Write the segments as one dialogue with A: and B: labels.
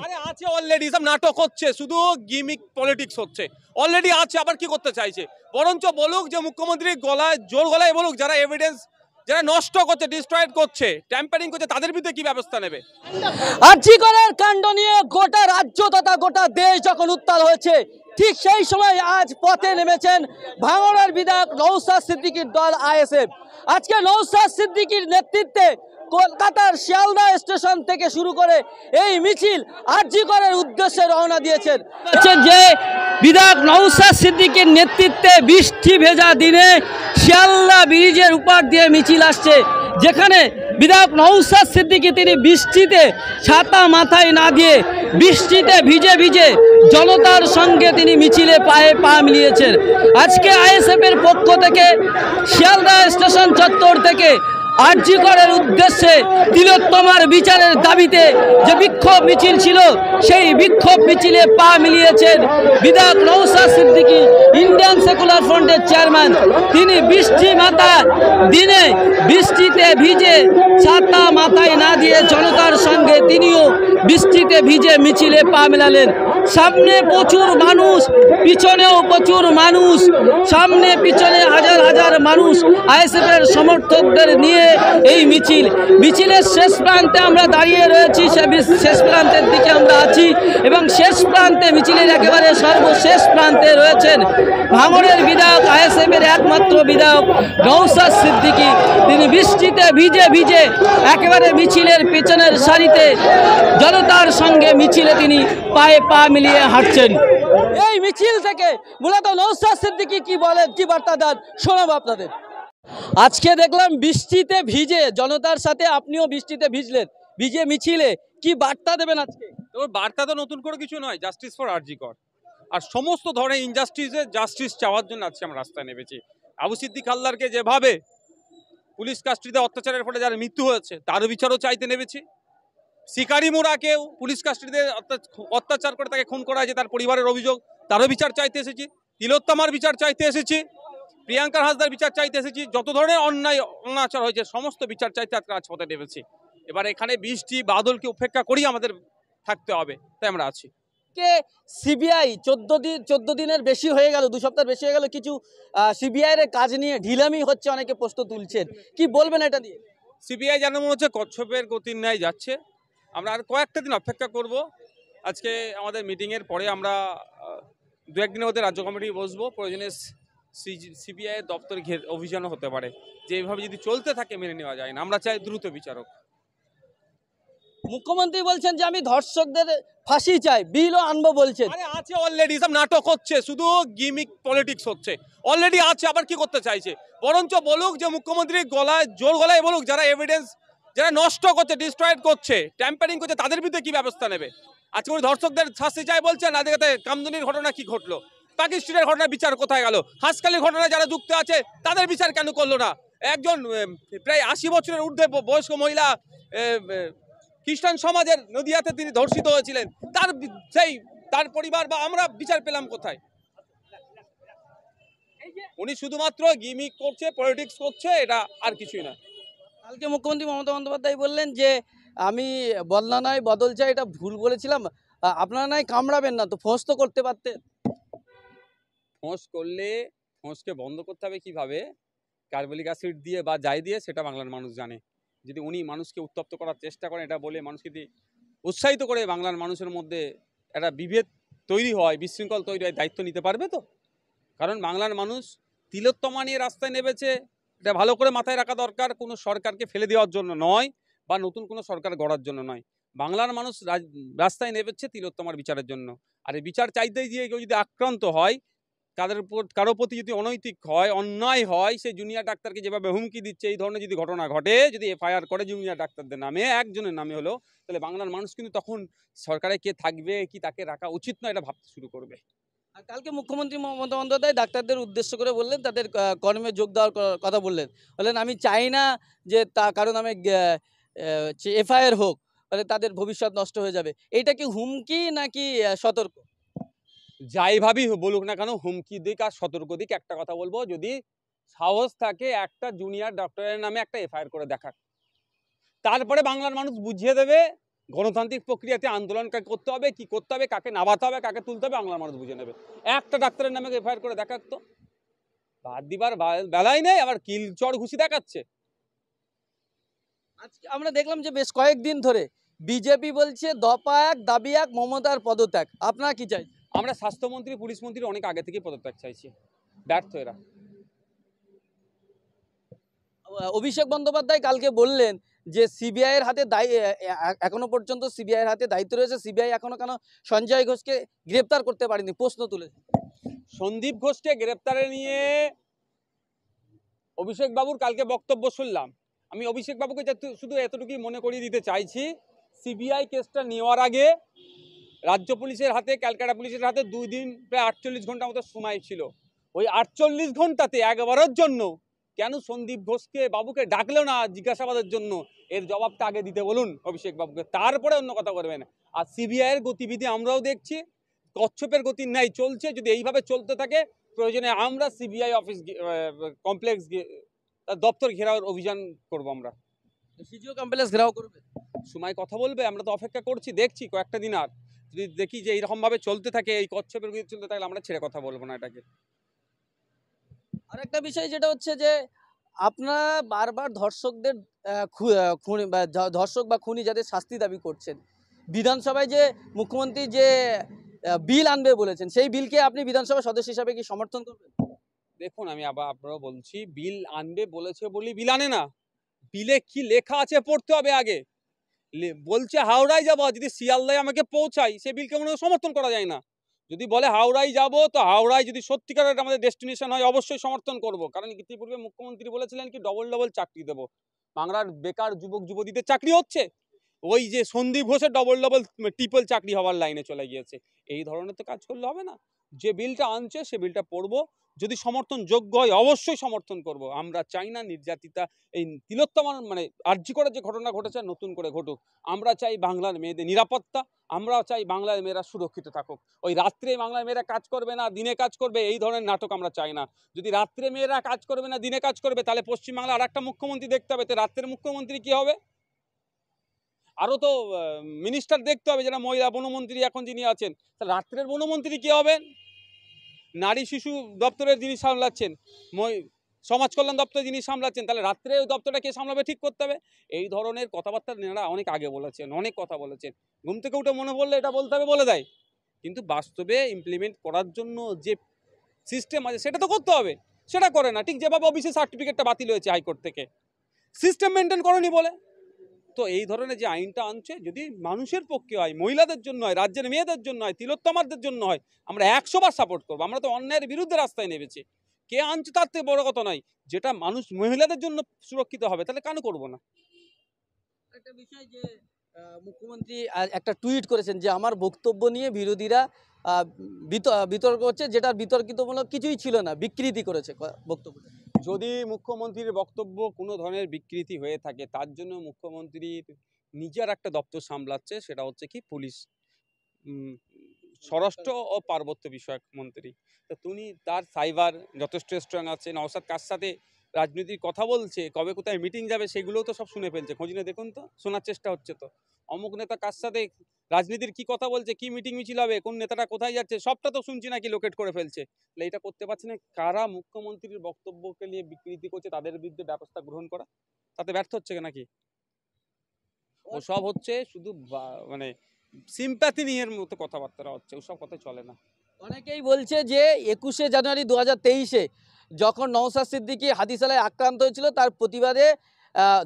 A: আরে আছে অলরেডি, সব নাটক হচ্ছে, শুধু গিমিক পলিটিক্স হচ্ছে। অলরেডি আছে, আবার কি করতে চাইছে? বরঞ্চ বলুক যে মুখ্যমন্ত্রী গলায় জোর গলায় বলুক, যারা এভিডেন্স যারা নষ্ট করছে, ডিস্ট্রয়েড করছে, ট্যাম্পারিং করছে, তাদের বিরুদ্ধে কি ব্যবস্থা নেবে।
B: আরজি করের কাণ্ড নিয়ে গোটা রাজ্য তথা গোটা দেশ যখন উত্তাল হয়েছে, ঠিক সেই সময় আজ পথে নেমেছেন ভাঙড়ের বিধায়ক নওশাদ সিদ্দিকীর দল আইএসএফ। আজকে নওশাদ সিদ্দিকীর নেতৃত্বে কলকাতার শিয়ালদা স্টেশন থেকে শুরু করে এই মিছিল আরজি করের উদ্দেশ্যে রওনা দিয়েছেন। যে বিধায়ক নওশাদ সিদ্দিকীর নেতৃত্বে বৃষ্টি ভেজা দিনে শিয়ালদা ব্রিজের উপর দিয়ে মিছিল আসছে, যেখানে বিধায়ক নওশাদ সিদ্দিকী তিনি বৃষ্টিতে ছাতা মাথায় না দিয়ে বৃষ্টিতে ভিজে ভিজে জনতার সঙ্গে তিনি মিছিলে পায়ে পা মিলিয়েছেন। আজকে আইএসএফের পক্ষ থেকে শিয়ালদা স্টেশন চত্বর থেকে আরজি করের উদ্দেশ্যে তিলোত্তমার বিচারের দাবিতে যে বিক্ষোভ মিছিল ছিল, সেই বিক্ষোভ মিছিলে পা মিলিয়েছেন বিধায়ক নওশাদ সিদ্দিকী, ইন্ডিয়ান সেকুলার ফ্রন্টের চেয়ারম্যান। তিনি বৃষ্টি মাথা দিনে বৃষ্টিতে ভিজে ছাতা মাথায় না দিয়ে জনতার সঙ্গে তিনিও বৃষ্টিতে ভিজে মিছিলে পা মেলালেন। সামনে প্রচুর মানুষ, পিছনেও প্রচুর মানুষ, সামনে পিছনে হাজার হাজার মানুষ আইএসএফের সমর্থকদের নিয়ে এই মিছিলের শেষ প্রান্তে আমরা দাঁড়িয়ে রয়েছি। শেষ প্রান্তের দিকে আমরা আছি এবং শেষ প্রান্তে মিছিলের একেবারে সর্বশেষ প্রান্তে রয়েছেন ভাঙড়ের বিধায়ক, আইএসএফের একমাত্র বিধায়ক নওশাদ সিদ্দিকী। তিনি বৃষ্টিতে ভিজে ভিজে একেবারে মিছিলের পেছনের সারিতে জনতার সঙ্গে মিছিলে তিনি পায়ে পা মিলিয়ে হাঁটছেন। এই মিছিল থেকে মূলত নওশাদ সিদ্দিকী কি বলেন, কি বার্তা দেন, শোনাবো আপনাদের। আজকে দেখলাম বৃষ্টিতে ভিজে জনতার সাথে আপনিও বৃষ্টিতে ভিজলেন, ভিজে মিছিলে কি বার্তা দেবেন আজকে?
A: তবে বার্তা তো নতুন করে কিছু নয়, জাস্টিস ফর আরজি কর। আর সমস্ত ধরনের ইনজাস্টিসে জাস্টিস চাওয়ার জন্য আজকে আমরা রাস্তায় নেমেছি। আবু সিদ্দিক হালদারকে যেভাবে পুলিশ কাস্টডিতে অত্যাচারের ফলে যার মৃত্যু হয়েছে, তারও বিচারও চাইতে নেমেছি। শিকারি মোড়াকেও পুলিশ কাস্টডিতে অত্যাচার করে তাকে খুন করা হয়েছে, তার পরিবারের অভিযোগ, তারও বিচার চাইতে এসেছি। তিলোত্তমার বিচার চাইতে এসেছি, প্রিয়াঙ্কা হাসদার বিচার চাইতে এসেছি। যত ধরনের অন্যায় অনাচার হয়েছে সমস্ত বিচার চাইতে আজকে রাজপথে নেমেছি। এবার এখানে বৃষ্টি বাদলকে উপেক্ষা করেই আমাদের থাকতে হবে, তাই আমরা আছি।
B: কে সিবিআই 14 দিনের বেশি হয়ে গেল, 2 সপ্তাহ বেশি হয়ে গেল, কিছু সিবিআই এর কাজ নিয়ে ঢিলামি হচ্ছে, অনেকে প্রশ্ন তুলছেন, কি বলবেন এটা নিয়ে?
A: সিবিআই যেন মনে হচ্ছে কচ্ছপের গতির ন্যায় যাচ্ছে। আমরা আর কয়েকটা দিন অপেক্ষা করব। আজকে আমাদের মিটিংয়ের পরে আমরা 2-1 দিনের মধ্যে রাজ্য কমিটি বসবো। প্রয়োজনে সিবিআই দপ্তর অভিযানও হতে পারে। যে এইভাবে যদি চলতে থাকে মেনে নেওয়া যায় না। আমরা চাই দ্রুত বিচারক।
B: মুখ্যমন্ত্রী বলছেন যে আমি ধর্ষকদের ফাঁসি চাই, বিলও আনবো বলছেন।
A: আরে আছে অলরেডি, সব নাটক হচ্ছে, শুধু গিমিক পলিটিক্স হচ্ছে। অলরেডি আছে, আবার কি করতে চাইছে? বরঞ্চ বলুক যে মুখ্যমন্ত্রী জোর গলায় বলুক, যারা এভিডেন্স যারা নষ্ট করছে, ডিস্ট্রয়েড করছে, ট্যাম্পারিং করছে, তাদের বিরুদ্ধে কি ব্যবস্থা নেবে। আজকে উনি ধর্ষকদের শাস্তি চাই বলছেন, আজকে কামদুনির ঘটনা কি ঘটলো, পাকিস্তানের ঘটনার বিচার কোথায় গেল, হাসকালির ঘটনায় যারা যুক্ত আছে তাদের বিচার কেন করলো না? একজন প্রায় 80 বছরের ঊর্ধ্বে বয়স্ক মহিলা খ্রিস্টান সমাজের নদিয়াতে তিনি ধর্ষিত হয়েছিলেন, তার পরিবার বা আমরা বিচার পেলাম কোথায়? উনি শুধুমাত্র গিমিক করছে, পলিটিক্স করছে, এটা আর কিছুই না।
B: কালকে মুখ্যমন্ত্রী মমতা বন্দ্যোপাধ্যায় বললেন যে আমি বদলা নয় বদল চাই, এটা ভুল বলেছিলাম, আপনারা নয় কামড়াবেন না, তো ফোঁস তো করতে পারতেন।
A: ফোঁস করলে ফোঁসকে বন্ধ করতে হবে কিভাবে, কার্বলিক অ্যাসিড দিয়ে বা যাই দিয়ে, সেটা বাংলার মানুষ জানে। যদি উনি মানুষকে উত্তপ্ত করার চেষ্টা করেন, এটা বলে মানুষকে যদি উৎসাহিত করে বাংলার মানুষের মধ্যে একটা বিভেদ তৈরি হয়, বিশৃঙ্খল তৈরি হয়, দায়িত্ব নিতে পারবে তো? কারণ বাংলার মানুষ তিলোত্তমা নিয়ে রাস্তায় নেমেছে, এটা ভালো করে মাথায় রাখা দরকার। কোনো সরকারকে ফেলে দেওয়ার জন্য নয়, বা নতুন কোনো সরকার গড়ার জন্য নয়। বাংলার মানুষ রাস্তায় নেমেছে তিলোত্তমার বিচারের জন্য। আর এই বিচার চাইতে গিয়ে কেউ যদি আক্রান্ত হয়, কারো প্রতি যদি অনৈতিক হয়, অন্যায় হয়, সেই জুনিয়র ডাক্তারকে যেভাবে হুমকি দিচ্ছে, এই ধরনের যদি ঘটনা ঘটে, যদি এফআইআর করে জুনিয়র ডাক্তারদের নামে, একজনের নামে হলো, তাহলে বাংলার মানুষ কিন্তু তখন সরকারে কে থাকবে, কি তাকে রাখা উচিত নয়, এটা ভাবতে শুরু করবে।
B: আর কালকে মুখ্যমন্ত্রী মমতা বন্দ্যোপাধ্যায় ডাক্তারদের উদ্দেশ্য করে বললেন, তাদের কর্মে যোগ দেওয়ার কথা বললেন আমি চাই না যে কারণ আমি এফআইআর হোক, তাহলে তাদের ভবিষ্যৎ নষ্ট হয়ে যাবে। এইটা কি হুমকি নাকি সতর্ক?
A: যাই ভাবি বলুক না কেন, হুমকি দিক আর সতর্ক দিক, একটা কথা বলবো, যদি সাহস থাকে একটা জুনিয়র ডক্টরের নামে একটা এফআইআর করে দেখাক, তারপরে বাংলার মানুষ বুঝিয়ে দেবে গণতান্ত্রিক প্রক্রিয়াতে আন্দোলন করতে হবে, কি করতে হবে, কাকে নামাতে হবে, কাকে তুলতে হবে, বাংলার মানুষ বুঝে নেবে। একটা ডাক্তারের নামে এফআইআর করে দেখাতো, বাদ দিবার বেলাই নেই, আবার কিল চড় ঘুষি দেখাচ্ছে।
B: আজকে আমরা দেখলাম যে বেশ কয়েকদিন ধরে বিজেপি বলছে দফা এক দাবি এক মমতার পদত্যাগ, আপনারা কি চাই?
A: আমরা স্বাস্থ্যমন্ত্রী, পুলিশ মন্ত্রী অনেক আগে থেকেই পদত্যাগ চাইছি, ব্যর্থ এরা।
B: অভিষেক বন্দ্যোপাধ্যায় কালকে বললেন যে সিবিআই এর হাতে এখনো পর্যন্ত সিবিআই এর হাতে দায়িত্ব রয়েছে, সিবিআই এখনো কেন সঞ্জয় ঘোষকে গ্রেপ্তার করতে পারেনি, প্রশ্ন তুলেছে।
A: সন্দীপ ঘোষকে গ্রেপ্তারে নিয়ে অভিষেক বাবুর কালকে বক্তব্য শুনলাম। আমি অভিষেক বাবুকে শুধু এতটুকুই মনে করিয়ে দিতে চাইছি, সিবিআই কেসটা নেওয়ার আগে রাজ্য পুলিশের হাতে, ক্যালকাটা পুলিশের হাতে 2 দিন প্রায় 48 ঘন্টা মতো সময় ছিল। ওই 48 ঘন্টাতে একবারের জন্য কেন সন্দীপ ঘোষকে বাবুকে ডাকলেও না জিজ্ঞাসাবাদের জন্য? এর জবাবটা আগে দিতে বলুন অভিষেক বাবুকে, তারপরে অন্য কথা বলবেন। আর সিবিআই এর গতিবিধি আমরাও দেখছি, কচ্ছপের গতি ন্যায় চলছে। যদি এইভাবে চলতে থাকে, প্রয়োজনে আমরা সিবিআই অফিস কমপ্লেক্স তার দপ্তর ঘেরাওয়ের অভিযান করব। আমরা
B: সিজিও কমপ্লেক্স ঘেরাও করবে,
A: সময় কথা বলবে, আমরা তো অপেক্ষা করছি, দেখছি কয়েকটা দিন। আর যদি দেখি যে এইরকমভাবে চলতে থাকে, এই কচ্ছপের গতি চলতে থাকলে আমরা ছেড়ে কথা বলবো না এটাকে।
B: আর একটা বিষয় যেটা হচ্ছে যে আপনারা বারবার ধর্ষকদের খুনি বা ধর্ষক বা খুনি যাদের শাস্তি দাবি করছেন, বিধানসভায় যে মুখ্যমন্ত্রী যে বিল আনবে বলেছেন, সেই বিলকে আপনি বিধানসভার সদস্য হিসাবে কি সমর্থন করবেন?
A: দেখুন, আমি আবার আপনারা বলছি, বিল আনবে বলেছে বলি বিল আনে না। বিলে কি লেখা আছে পড়তে হবে আগে। বলছে হাওড়ায় যাবো, যদি শিয়ালদায় আমাকে পৌঁছাই, সে বিলকে কোনো সমর্থন করা যায় না। যদি বলে হাওড়ায় যাব, তো হাওড়ায় যদি সত্যিকারের আমাদের ডেস্টিনেশন হয়, অবশ্যই সমর্থন করব। কারণ ইতিপূর্বে মুখ্যমন্ত্রী বলেছিলেন কি ডবল ডবল চাকরি দেবো। বাংলার বেকার যুবক যুবতীদের চাকরি হচ্ছে, ওই যে সন্দীপ ঘোষের ডবল ডবল ট্রিপল চাকরি হওয়ার লাইনে চলে গিয়েছে। এই ধরনের তো কাজ করলে হবে না। যে বিলটা আনছে সে বিলটা পড়বো, যদি সমর্থন যোগ্য হয় অবশ্যই সমর্থন করব। আমরা চাই না নির্যাতিতা এই তিলোত্তমার মানে আরজি করার যে ঘটনা ঘটেছে নতুন করে ঘটুক। আমরা চাই বাংলার মেয়েদের নিরাপত্তা, আমরা চাই বাংলার মেয়েরা সুরক্ষিত থাকুক। ওই রাত্রে বাংলার মেয়েরা কাজ করবে না, দিনে কাজ করবে, এই ধরনের নাটক আমরা চাই না। যদি রাত্রে মেয়েরা কাজ করবে না, দিনে কাজ করবে, তাহলে পশ্চিমবাংলা আর একটা মুখ্যমন্ত্রী দেখতে হবে। তো রাত্রের মুখ্যমন্ত্রী কি হবে? আরও তো মিনিস্টার দেখতে হবে, যারা মহিলা বনমন্ত্রী এখন যিনি আছেন। রাত্রের বনমন্ত্রী কি হবেন? নারী শিশু দপ্তরের যিনি সামলাচ্ছেন, সমাজ কল্যাণ দপ্তরে যিনি সামলাচ্ছেন, তাহলে রাত্রে ওই দপ্তরটা কে সামলাবে ঠিক করতে হবে। এই ধরনের কথাবার্তা এনারা অনেক আগে বলেছেন, অনেক কথা বলেছেন। ঘুম থেকে উঠে মনে পড়লে এটা বলতে হবে বলে দেয়, কিন্তু বাস্তবে ইমপ্লিমেন্ট করার জন্য যে সিস্টেম আছে সেটা তো করতে হবে, সেটা করে না। ঠিক যেভাবে অফিসের সার্টিফিকেটটা বাতিল হয়েছে হাইকোর্ট থেকে, সিস্টেম মেনটেন করেনি বলে। তো এই ধরনের যে আইনটা আনছে, যদি মানুষের পক্ষে হয়, মহিলাদের জন্য হয়, রাজ্যের মেয়েদের জন্য হয়, তিলোত্তমারদের জন্য হয়, আমরা 100 বার সাপোর্ট করবো। আমরা তো অন্যায়ের বিরুদ্ধে রাস্তায় নেমেছি। কে আনছে তার থেকে বড় কথা নয়, যেটা মানুষ মহিলাদের জন্য সুরক্ষিত হবে, তাহলে কেন করবো না?
B: একটা বিষয় যে মুখ্যমন্ত্রী একটা টুইট করেছেন যে আমার বক্তব্য নিয়ে বিরোধীরা বিতর্ক হচ্ছে, যেটা বিতর্কিতমূলক কিছুই ছিল না, বিকৃতি করেছে বক্তব্যটা।
A: যদি মুখ্যমন্ত্রীর বক্তব্য কোনো ধরনের বিকৃতি হয়ে থাকে, তার জন্য মুখ্যমন্ত্রীর নিজের একটা দপ্তর সামলাচ্ছে, সেটা হচ্ছে কি পুলিশ, স্বরাষ্ট্র ও পার্বত্য বিষয়ক মন্ত্রী। তো তিনি তার সাইবার যথেষ্ট স্ট্রং আছে। নওশাদ কার সাথে রাজনীতির কথা বলছে, কবে কোথায় মিটিং যাবে, সেগুলোও তো সব শুনে ফেলছে। খোঁজ নিয়ে দেখুন তো, শোনার চেষ্টা হচ্ছে তো। অমুক নেতা কার সাথে রাজনীতির কি কথা বলছে, কি মিটিং মিছিল হবে, কোন নেতাটা কোথায় যাচ্ছে, সবটা তো শুনছি নাকি লোকেট করে ফেলছে। তাহলে এটা করতে পারছে না। কারা মুখ্যমন্ত্রীর বক্তব্যকে নিয়ে বিকৃতি করছে, তাদের বিরুদ্ধে ব্যবস্থা গ্রহণ করা, তাতে ব্যর্থ হচ্ছে নাকি? ও সব হচ্ছে শুধু মানে সিম্প্যাথি নিয়ে মতো কথাবার্তা হচ্ছে, ওসব কথা চলে না।
B: অনেকেই বলছে যে 21শে জানুয়ারি 2023-এ যখন নওশাদ সিদ্দিকী হাতিশালায় আক্রান্ত হয়েছিল, তার প্রতিবাদে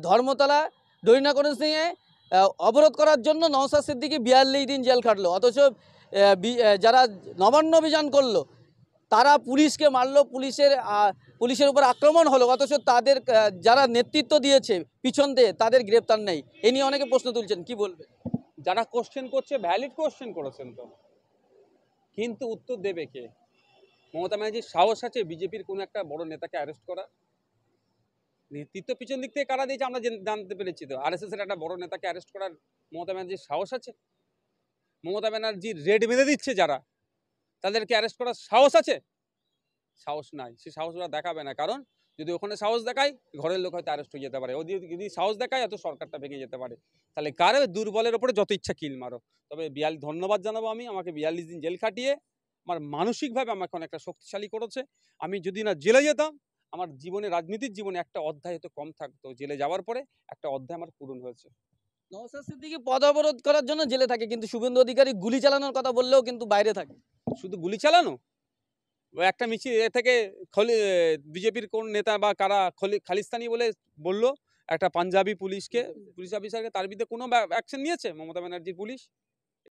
B: ধর্মতলা ডরিনাকরণ সিংয়ে অবরোধ করার জন্য নওশাদ সিদ্দিকী 42 দিন জেল খাটলো। অথচ যারা নবান্ন অভিযান করলো তারা পুলিশকে মারলো, পুলিশের উপর আক্রমণ হলো, অথচ তাদের যারা নেতৃত্ব দিয়েছে পিছন দিয়ে তাদের গ্রেপ্তার নেই। এ নিয়ে অনেকে প্রশ্ন তুলছেন, কি বলবে?
A: যারা কোশ্চেন করছে ভ্যালিড কোশ্চেন করেছেন তো, কিন্তু উত্তর দেবে কে? মমতা ব্যানার্জির সাহস আছে বিজেপির কোনো একটা বড় নেতাকে অ্যারেস্ট করা? নেতৃত্ব পিছন দিক থেকে কারা দিয়েছে আমরা জানতে পেরেছি তো। আরএসএস এর একটা বড় নেতাকে অ্যারেস্ট করার মমতা ব্যানার্জির সাহস আছে? মমতা ব্যানার্জির রেড বেঁধে দিচ্ছে যারা, তাদেরকে অ্যারেস্ট করার সাহস আছে? সাহস নাই। সে সাহস ওরা দেখাবে না, কারণ যদি ওখানে সাহস দেখায় ঘরের লোক হয়তো অ্যারেস্ট হয়ে যেতে পারে, ও যদি সাহস দেখায় হয়তো সরকারটা ভেঙে যেতে পারে। তাহলে কারে দুর্বলের ওপরে যত ইচ্ছা কিল মারো, তবে ধন্যবাদ জানাবো আমাকে 42 দিন জেল খাটিয়ে আমার মানসিকভাবে আমাকে অনেকটা শক্তিশালী করেছে। আমি যদি না জেলে যেতাম, আমার জীবনে, রাজনীতির জীবনে একটা অধ্যায় হয়তো কম থাকতো। জেলে যাওয়ার পরে একটা অধ্যায় আমার পূরণ হয়েছে।
B: নওশাদ সিদ্দিকী পদ অবরোধ করার জন্য জেলে থাকে, কিন্তু শুভেন্দু অধিকারী গুলি চালানোর কথা বললেও কিন্তু বাইরে থাকে।
A: শুধু গুলি চালানো, ও একটা মিছিল এ থেকে বিজেপির কোন নেতা বা কারা খালিস্তানি বলে বললো একটা পাঞ্জাবি পুলিশ অফিসারকে, তার বিরুদ্ধে কোনো অ্যাকশন নিয়েছে মমতা ব্যানার্জির পুলিশ?